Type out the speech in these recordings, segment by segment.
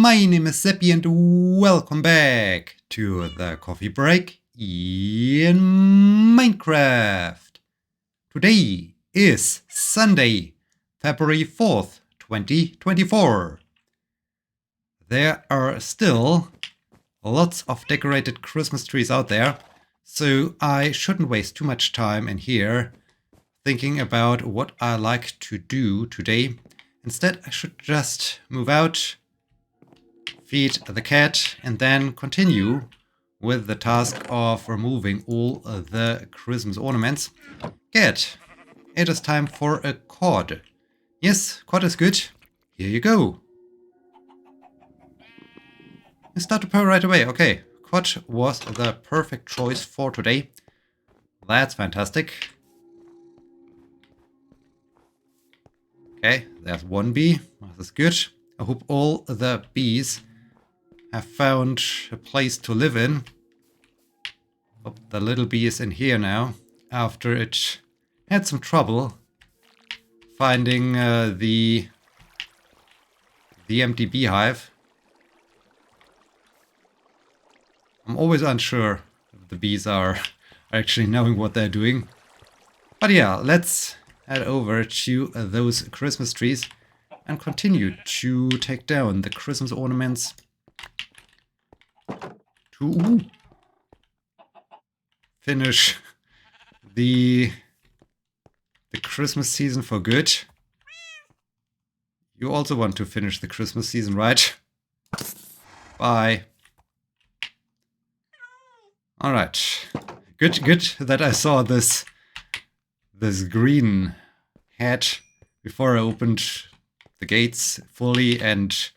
My name is Sebbi and welcome back to the coffee break in Minecraft. Today is Sunday, February 4th, 2024. There are still lots of decorated Christmas trees out there, so I shouldn't waste too much time in here thinking about what I like to do today. Instead, I should just move out, feed the cat, and then continue with the task of removing all the Christmas ornaments. Cat, it is time for a cod. Yes, cod is good. Here you go. You start to purr right away. Okay, cod was the perfect choice for today. That's fantastic. Okay, there's one bee. This is good. I hope all the bees have found a place to live in. Oh, the little bee is in here now, after it had some trouble finding the empty beehive. I'm always unsure if the bees are actually knowing what they're doing. But yeah, let's head over to those Christmas trees and continue to take down the Christmas ornaments to finish the Christmas season for good. You also want to finish the Christmas season, right? Bye. Alright. Good that I saw this green hat before I opened the gates fully and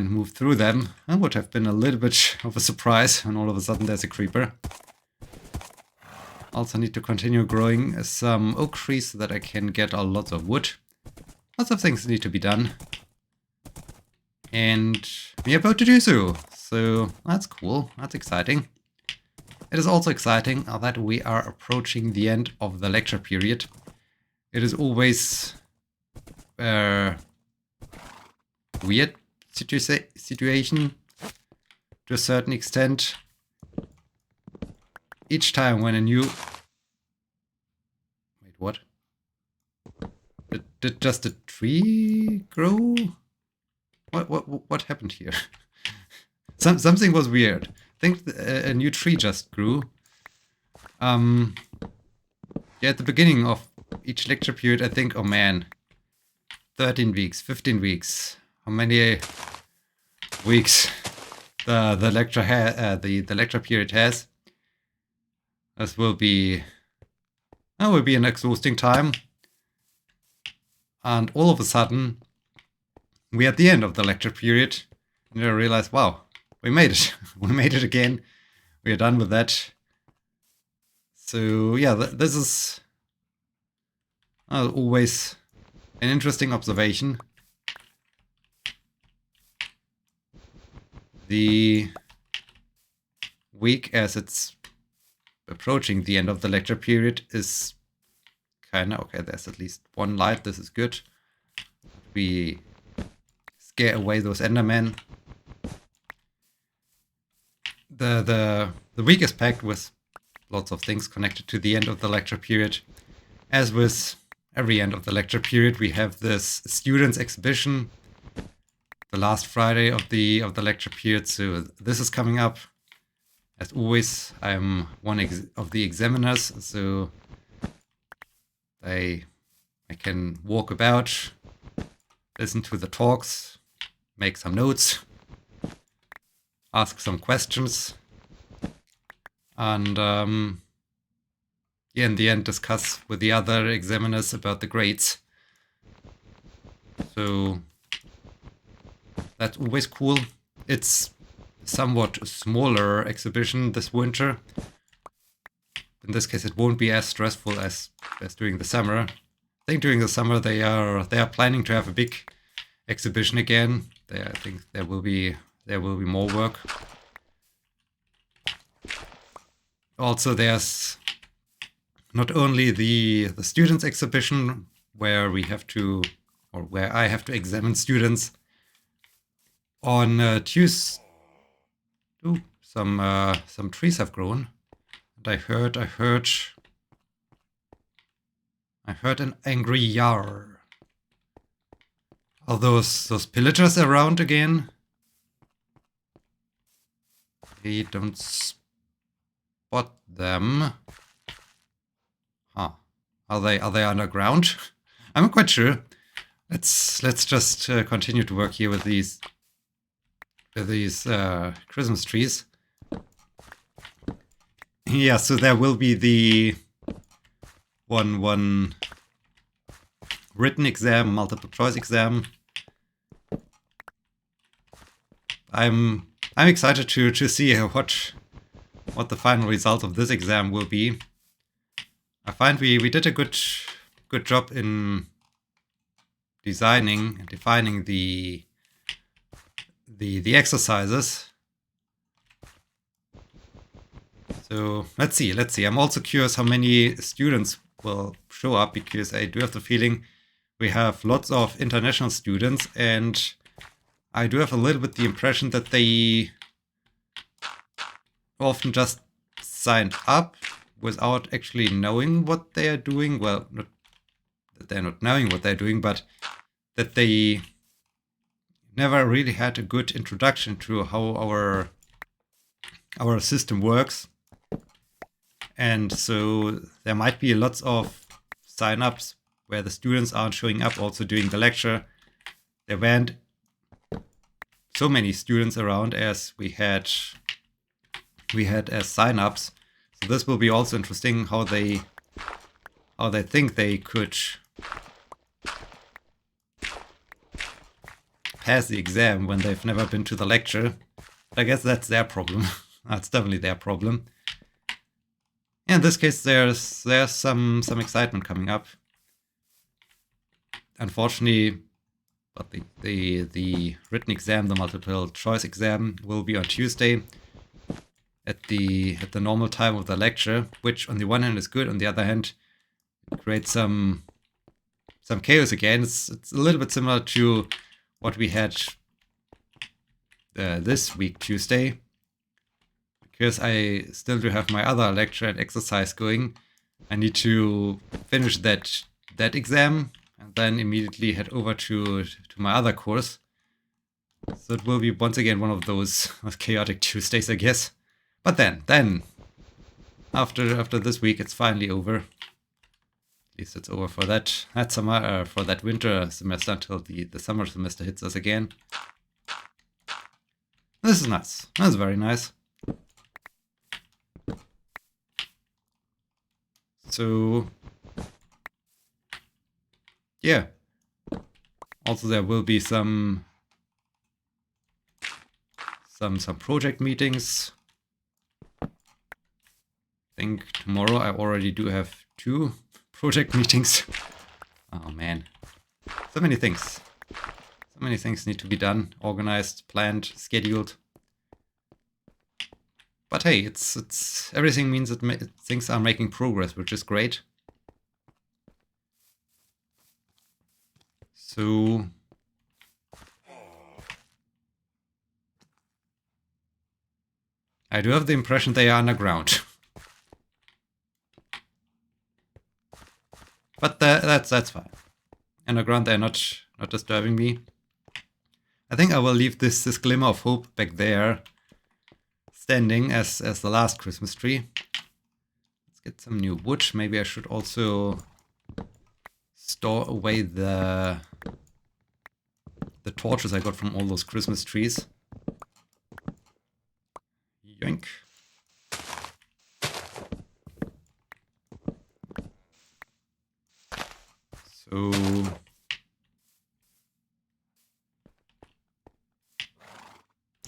moved through them. That would have been a little bit of a surprise when all of a sudden there's a creeper. Also need to continue growing some oak trees so that I can get lots of wood. Lots of things need to be done. And we're about to do so. So that's cool. That's exciting. It is also exciting that we are approaching the end of the lecture period. It is always weird situation to a certain extent. Each time when a new... Wait, what? Did just a tree grow? What happened here? Something was weird. I think a new tree just grew. Yeah, at the beginning of each lecture period, I think, oh man, 13 weeks, 15 weeks. How many weeks the lecture period has? This will be an exhausting time. And all of a sudden, we're at the end of the lecture period, and I realize, wow, we made it. We made it again. We are done with that. So yeah, this is always an interesting observation. The week as it's approaching the end of the lecture period is kinda okay. There's at least one light. This is good. We scare away those Endermen. The week is packed with lots of things connected to the end of the lecture period. As with every end of the lecture period, we have this students exhibition, the last Friday of the lecture period. So this is coming up. As always, I'm one of the examiners, so I can walk about, listen to the talks, make some notes, ask some questions, and in the end discuss with the other examiners about the grades. So that's always cool. It's somewhat smaller exhibition this winter. In this case, it won't be as stressful as during the summer. I think during the summer they are planning to have a big exhibition again. I think there will be more work. Also, there's not only the students exhibition where I have to examine students On Tuesday, some trees have grown, and I heard an angry yar. Are those pillagers around again? I don't spot them. Huh? Are they underground? I'm not quite sure. Let's just continue to work here with these Christmas trees. Yeah, so there will be the one written exam, multiple choice exam. I'm excited to see what the final result of this exam will be. I find we did a good job in designing and defining the exercises. So let's see. I'm also curious how many students will show up, because I do have the feeling we have lots of international students, and I do have a little bit the impression that they often just signed up without actually knowing what they are doing. Well, not that they're not knowing what they're doing, but that they never really had a good introduction to how our system works. And so there might be lots of sign-ups where the students aren't showing up also during the lecture. There weren't so many students around as we had as sign-ups. So this will be also interesting how they think they could pass the exam when they've never been to the lecture. But I guess that's their problem. That's definitely their problem. In this case, there's some excitement coming up. Unfortunately, but the written exam, the multiple choice exam, will be on Tuesday at the normal time of the lecture, which on the one hand is good, on the other hand it creates some chaos again. It's a little bit similar to what we had this week Tuesday, because I still do have my other lecture and exercise going. I need to finish that exam and then immediately head over to my other course. So it will be once again one of those chaotic Tuesdays, I guess. But then after this week, it's finally over. At least it's over for that summer, for that winter semester, until the summer semester hits us again. This is nice. That's very nice. So yeah. Also, there will be some project meetings. I think tomorrow I already do have 2 project meetings. Oh man, so many things. So many things need to be done, organized, planned, scheduled. But hey, it's everything means that things are making progress, which is great. So I do have the impression they are underground. But that's fine. Underground, they're not disturbing me. I think I will leave this glimmer of hope back there, standing as the last Christmas tree. Let's get some new wood. Maybe I should also store away the torches I got from all those Christmas trees. Yoink.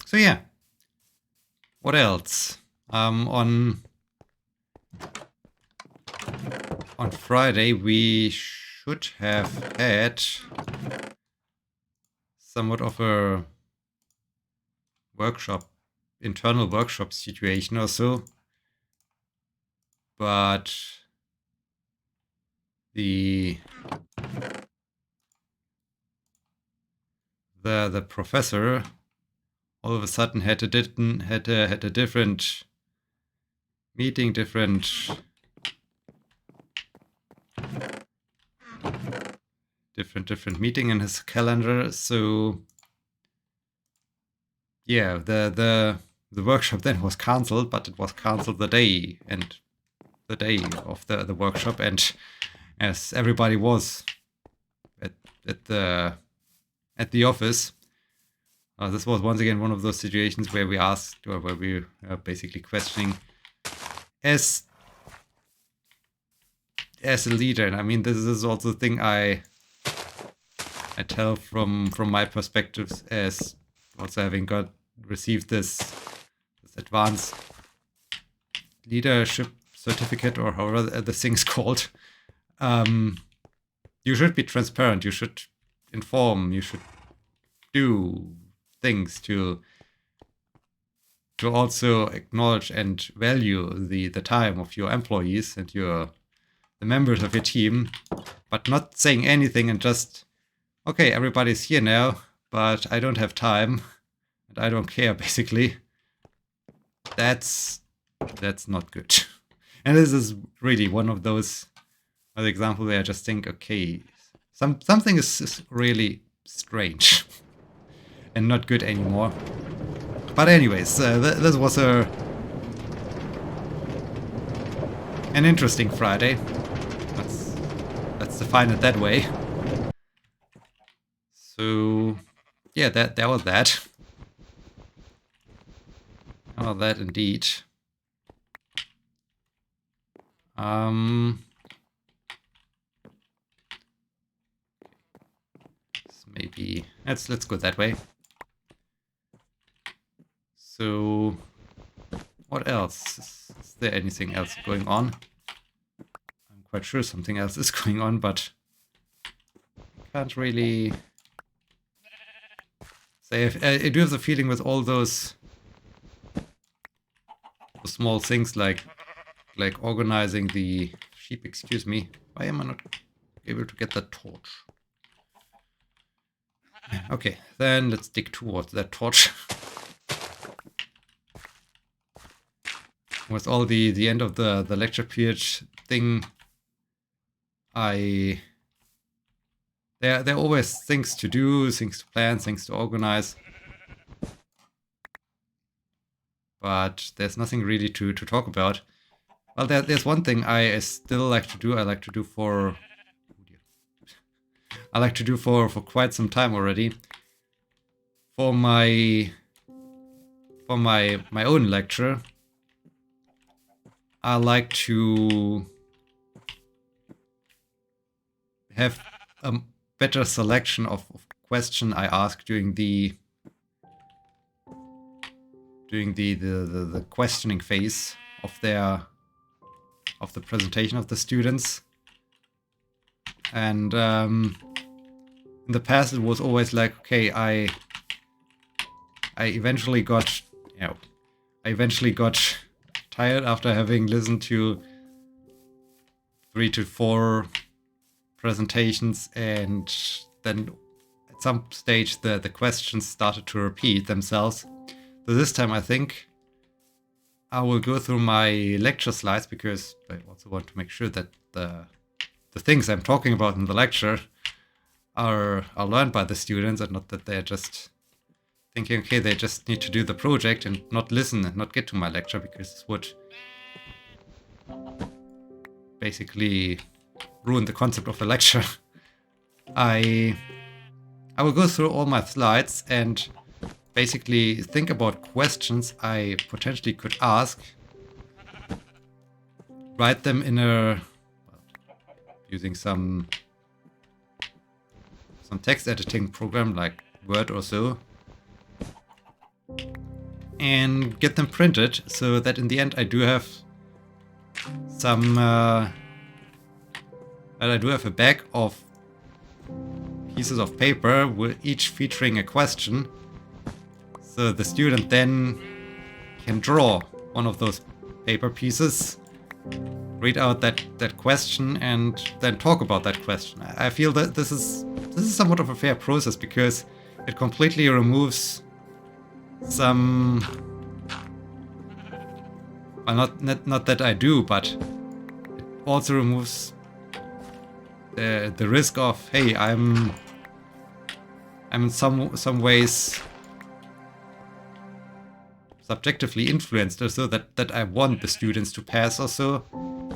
So yeah. What else? On Friday we should have had somewhat of a internal workshop situation or so. But the professor all of a sudden had a different meeting, different meeting in his calendar. So yeah, the workshop then was cancelled, but it was cancelled the day of the workshop, and as everybody was at the office, this was once again one of those situations where we asked, or where we are basically questioning as a leader. And I mean, this is also the thing I tell from my perspectives, as also having received this advanced leadership certificate, or however the thing's called. You should be transparent. You should inform. You should do things to also acknowledge and value the time of your employees and the members of your team, but not saying anything and just, okay, everybody's here now, but I don't have time and I don't care, basically. That's not good. And this is really one of those examples where I just think, okay, something is really strange and not good anymore. But anyways, this was an interesting Friday. Let's define it that way. So yeah, that was that. Oh, that indeed. Maybe let's go that way. So what else? Is there anything else going on? I'm quite sure something else is going on, but I can't really say. I do have the feeling with all those small things like organizing the sheep. Excuse me. Why am I not able to get that torch? Okay, then let's dig towards that torch. With all the end of the lecture period thing, there are always things to do, things to plan, things to organize. But there's nothing really to talk about. Well, there's one thing I still like to do. I like to do for quite some time already. For my own lecture, I like to have a better selection of question I ask during the questioning phase of the presentation of the students. And in the past it was always like, okay, I eventually got tired after having listened to 3 to 4 presentations, and then at some stage the questions started to repeat themselves. So this time I think I will go through my lecture slides, because I also want to make sure that the things I'm talking about in the lecture are learned by the students, and not that they're just thinking, okay, they just need to do the project and not listen and not get to my lecture, because this would basically ruin the concept of the lecture. I will go through all my slides and basically think about questions I potentially could ask, write them in using some text editing program like Word or so, and get them printed, so that in the end I do have I do have a bag of pieces of paper, with each featuring a question, so the student then can draw one of those paper pieces, read out that question, and then talk about that question. I feel that this is somewhat of a fair process, because it completely removes some... Well, not that I do, but it also removes the risk of, hey, I'm in some ways subjectively influenced, or so that I want the students to pass or so.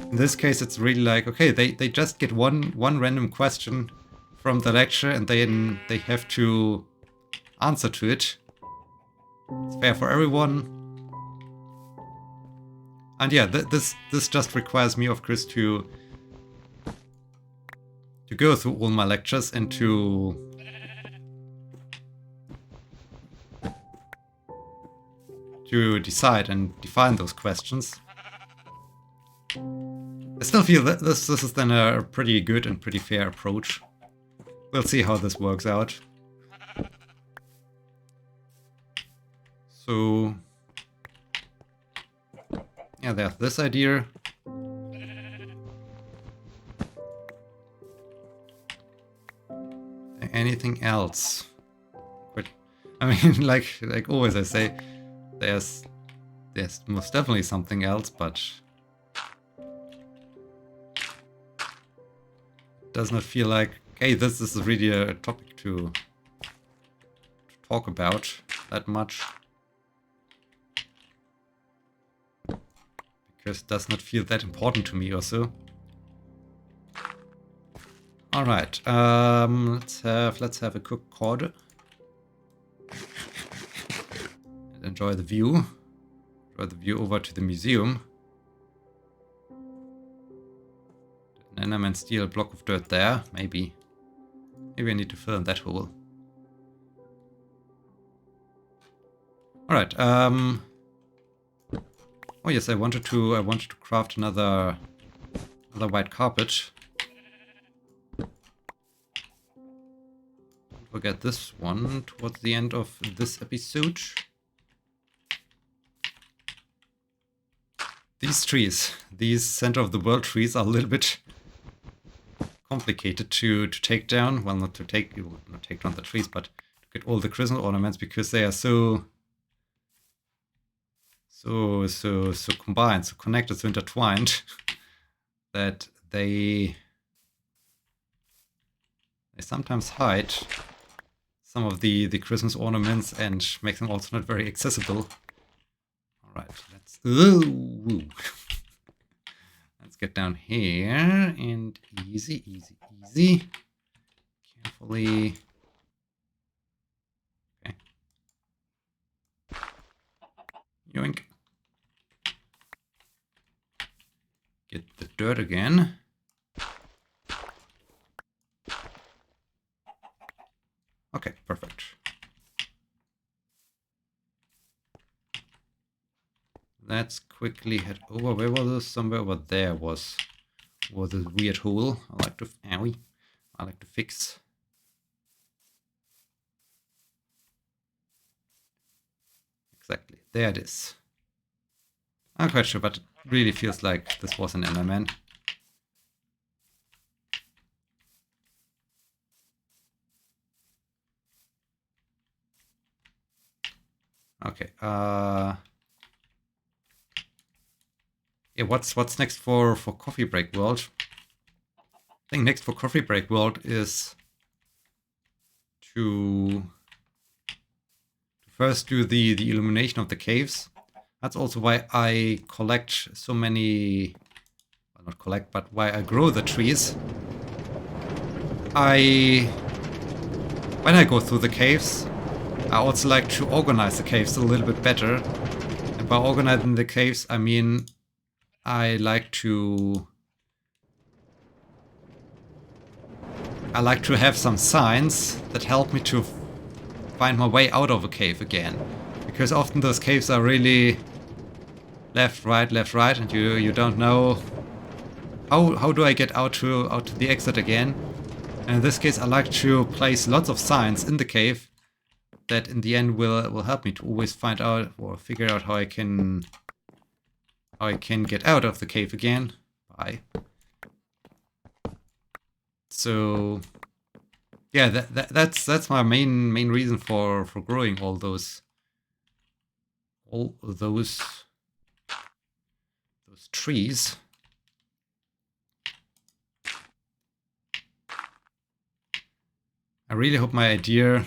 In this case, it's really like, okay, they just get one random question from the lecture and then they have to answer to it. It's fair for everyone. And yeah, this just requires me, of course, to go through all my lectures and to decide and define those questions. I still feel that this is then a pretty good and pretty fair approach. We'll see how this works out. So, yeah, there's this idea. Anything else? But I mean, like always, I say there's most definitely something else, but it does not feel like, hey, this is really a topic to talk about that much. Because it does not feel that important to me or so. Alright, let's have a quick chord. And enjoy the view. Enjoy the view over to the museum. An Enderman steal a block of dirt there, maybe. Maybe I need to fill in that hole. Alright, oh yes, I wanted to craft another white carpet. Don't forget this one towards the end of this episode. These trees, these center of the world trees, are a little bit complicated to take down. Well, not take down the trees, but to get all the Christmas ornaments, because they are so combined, so connected, so intertwined that they sometimes hide some of the Christmas ornaments and make them also not very accessible. All right, let's let's get down here and easy. Carefully. Okay. Yoink. Get the dirt again. Okay, perfect. Let's quickly head over. Where was this? Somewhere over there was this weird hole. I like to fix. Exactly. There it is. I'm quite sure, but it really feels like this was an Enderman. Okay. Yeah, what's next for Coffee Break World? I think next for Coffee Break World is to first do the illumination of the caves. That's also why I collect so many, well, not collect, but why I grow the trees. When I go through the caves, I also like to organize the caves a little bit better. And by organizing the caves, I mean I like to have some signs that help me to find my way out of a cave again. Because often those caves are really left, right, and you don't know how do I get out to the exit again. And in this case, I like to place lots of signs in the cave that in the end will help me to always find out or figure out how I can get out of the cave again. Bye. So yeah, that's my main reason for growing all those all those trees. I really hope my idea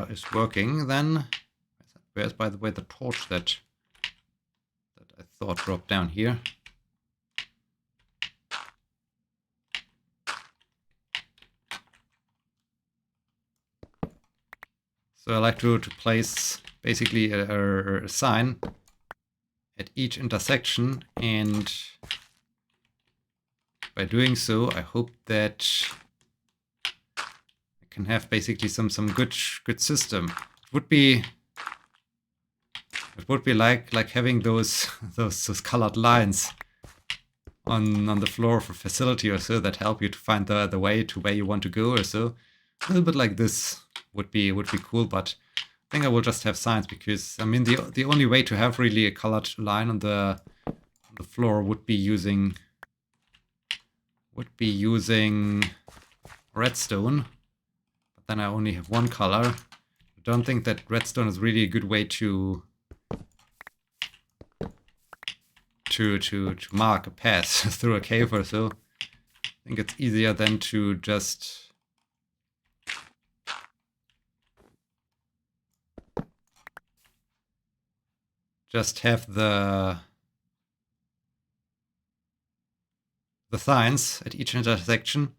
is working then. Where's, by the way, the torch that I thought dropped down here? So I like to place basically a sign at each intersection, and by doing so, I hope that I can have basically some good system. It would be like having those colored lines on the floor of a facility or so that help you to find the way to where you want to go or so. A little bit like this would be cool, but I think I will just have signs, because I mean the only way to have really a colored line on the floor would be using redstone. But then I only have one color. I don't think that redstone is really a good way to mark a path through a cave or so. I think it's easier than to just have the signs at each intersection.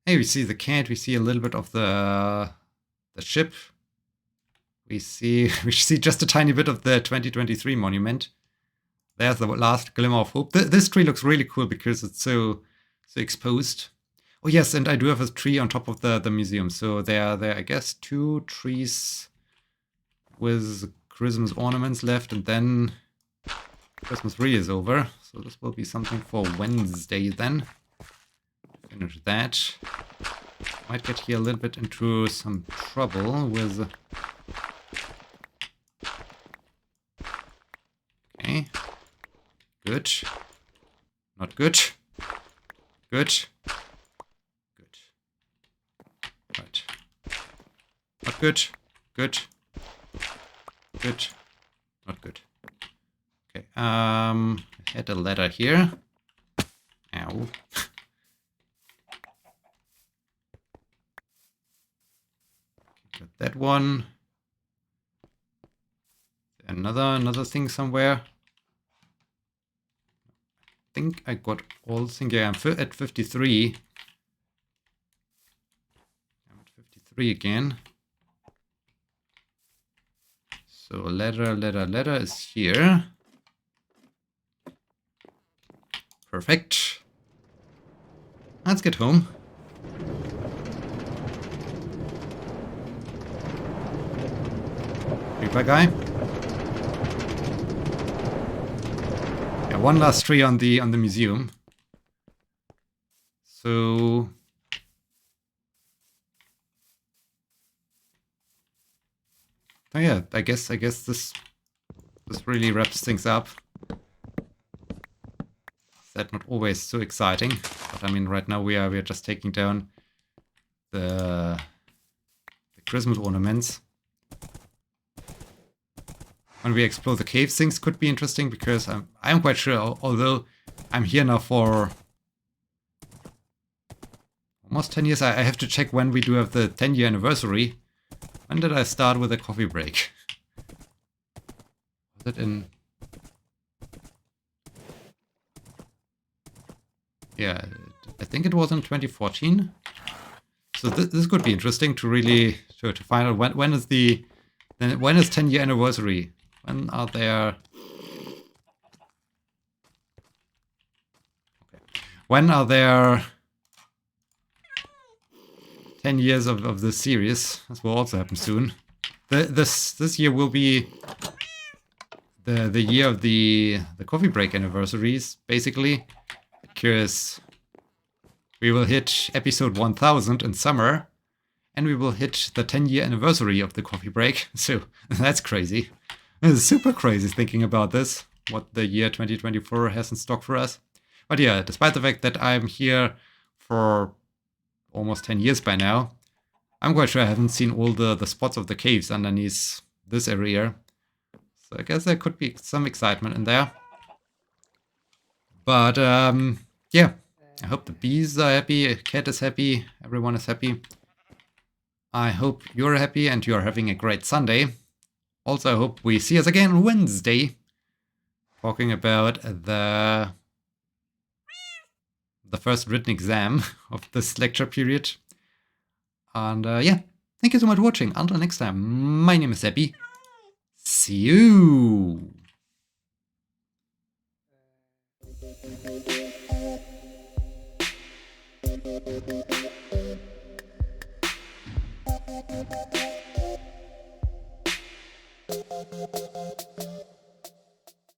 Hey, we see the cat, we see a little bit of the ship. We see just a tiny bit of the 2023 monument. There's the last glimmer of hope. This tree looks really cool because it's so exposed. Oh yes, and I do have a tree on top of the museum. So there are I guess 2 trees with Christmas ornaments left, and then Christmas tree is over. So this will be something for Wednesday then. Finish that. Might get here a little bit into some trouble with... Okay. Good. Not good. Good. Good. Right. Not good. Good. Good. Not good. Okay. I had a ladder here. Ow. Got that one. Another thing somewhere. I think I got all things. Yeah, I'm at 53. I'm at 53 again. So ladder is here. Perfect. Let's get home. Creeper guy. Yeah, one last tree on the museum. So oh yeah, I guess this really wraps things up. That's not always so exciting, but I mean right now we are just taking down the Christmas ornaments. When we explore the cave, things could be interesting, because I'm quite sure, although I'm here now for almost 10 years, I have to check when we do have the 10-year anniversary. When did I start with a coffee break? Was it in... Yeah, I think it was in 2014. So this could be interesting to really to find out when is 10-year anniversary. When are there? Okay. When are there 10 years of this series? This will also happen soon. This year will be the year of the coffee break anniversaries, basically, because we will hit episode 1000 in summer, and we will hit the 10-year anniversary of the coffee break. So that's crazy. It's super crazy thinking about this, what the year 2024 has in stock for us. But yeah, despite the fact that I'm here for almost 10 years by now, I'm quite sure I haven't seen all the spots of the caves underneath this area. So I guess there could be some excitement in there. But yeah, I hope the bees are happy, cat is happy, everyone is happy. I hope you're happy and you're having a great Sunday. Also, I hope we see us again on Wednesday, talking about the first written exam of this lecture period. And yeah, thank you so much for watching. Until next time, my name is Sebbi. See you!